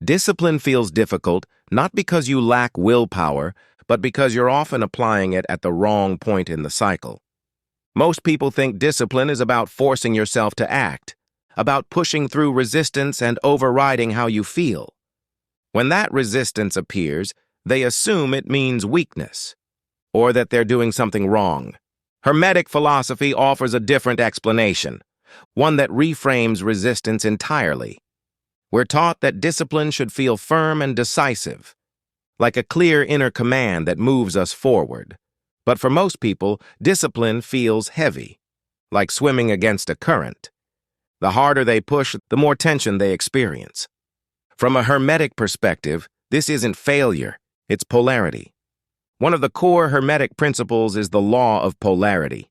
Discipline feels difficult not because you lack willpower, but because you're often applying it at the wrong point in the cycle. Most people think discipline is about forcing yourself to act, about pushing through resistance and overriding how you feel. When that resistance appears, they assume it means weakness, or that they're doing something wrong. Hermetic philosophy offers a different explanation, one that reframes resistance entirely. We're taught that discipline should feel firm and decisive, like a clear inner command that moves us forward. But for most people, discipline feels heavy, like swimming against a current. The harder they push, the more tension they experience. From a Hermetic perspective, this isn't failure, it's polarity. One of the core Hermetic principles is the Law of Polarity.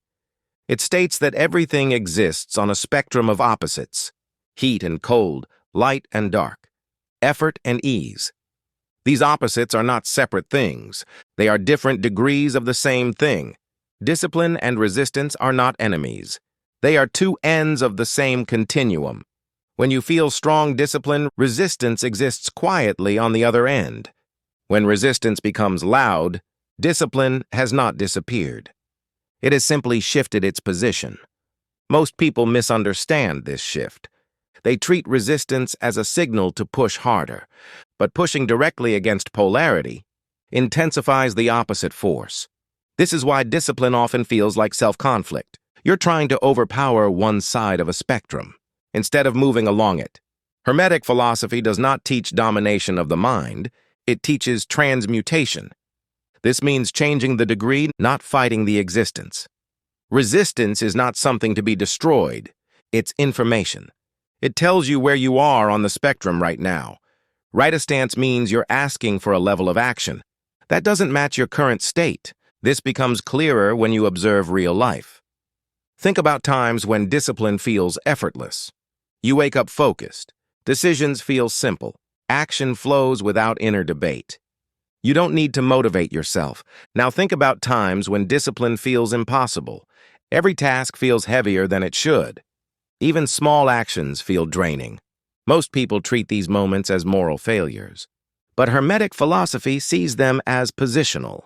It states that everything exists on a spectrum of opposites: heat and cold, light and dark, effort and ease. These opposites are not separate things. They are different degrees of the same thing. Discipline and resistance are not enemies. They are two ends of the same continuum. When you feel strong discipline, resistance exists quietly on the other end. When resistance becomes loud, discipline has not disappeared. It has simply shifted its position. Most people misunderstand this shift. They treat resistance as a signal to push harder, but pushing directly against polarity intensifies the opposite force. This is why discipline often feels like self-conflict. You're trying to overpower one side of a spectrum, instead of moving along it. Hermetic philosophy does not teach domination of the mind, it teaches transmutation. This means changing the degree, not fighting the existence. Resistance is not something to be destroyed, it's information. It tells you where you are on the spectrum right now. Right a stance means you're asking for a level of action. That doesn't match your current state. This becomes clearer when you observe real life. Think about times when discipline feels effortless. You wake up focused. Decisions feel simple. Action flows without inner debate. You don't need to motivate yourself. Now think about times when discipline feels impossible. Every task feels heavier than it should. Even small actions feel draining. Most people treat these moments as moral failures. But Hermetic philosophy sees them as positional.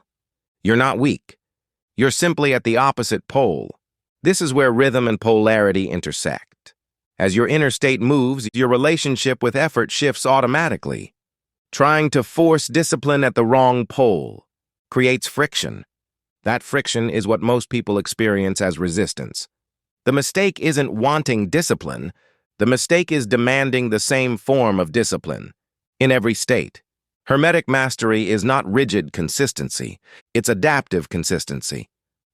You're not weak. You're simply at the opposite pole. This is where rhythm and polarity intersect. As your inner state moves, your relationship with effort shifts automatically. Trying to force discipline at the wrong pole creates friction. That friction is what most people experience as resistance. The mistake isn't wanting discipline. The mistake is demanding the same form of discipline in every state. Hermetic mastery is not rigid consistency. It's adaptive consistency.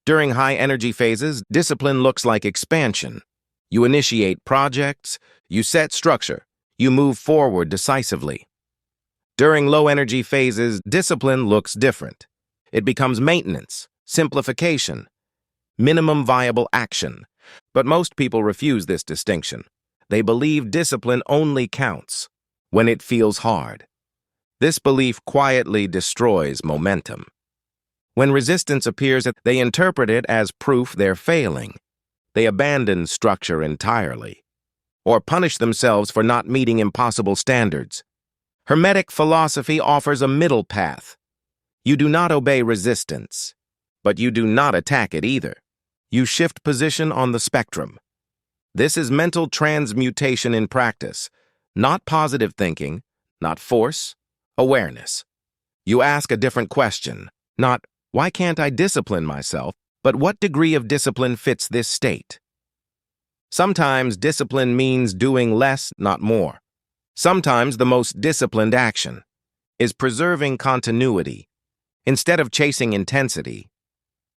During high-energy phases, discipline looks like expansion. You initiate projects, you set structure, you move forward decisively. During low-energy phases, discipline looks different. It becomes maintenance, simplification, minimum viable action. But most people refuse this distinction. They believe discipline only counts when it feels hard. This belief quietly destroys momentum. When resistance appears, they interpret it as proof they're failing. They abandon structure entirely, or punish themselves for not meeting impossible standards. Hermetic philosophy offers a middle path. You do not obey resistance, but you do not attack it either. You shift position on the spectrum. This is mental transmutation in practice, not positive thinking, not force, awareness. You ask a different question, not, why can't I discipline myself, but what degree of discipline fits this state? Sometimes discipline means doing less, not more. Sometimes the most disciplined action is preserving continuity instead of chasing intensity.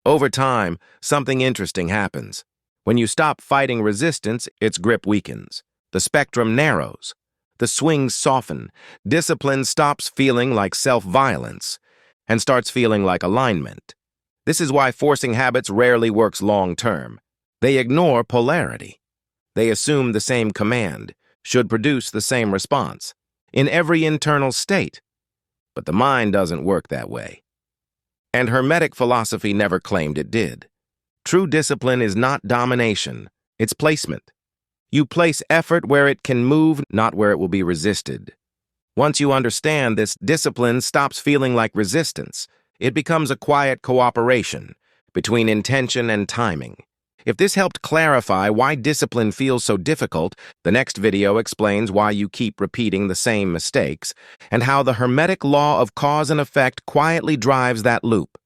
Over time, something interesting happens. When you stop fighting resistance, its grip weakens. The spectrum narrows. The swings soften. Discipline stops feeling like self-violence and starts feeling like alignment. This is why forcing habits rarely works long-term. They ignore polarity. They assume the same command should produce the same response in every internal state. But the mind doesn't work that way. And Hermetic philosophy never claimed it did. True discipline is not domination, it's placement. You place effort where it can move, not where it will be resisted. Once you understand this, discipline stops feeling like resistance. It becomes a quiet cooperation between intention and timing. If this helped clarify why discipline feels so difficult, the next video explains why you keep repeating the same mistakes and how the Hermetic law of cause and effect quietly drives that loop.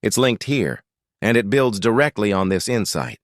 It's linked here, and it builds directly on this insight.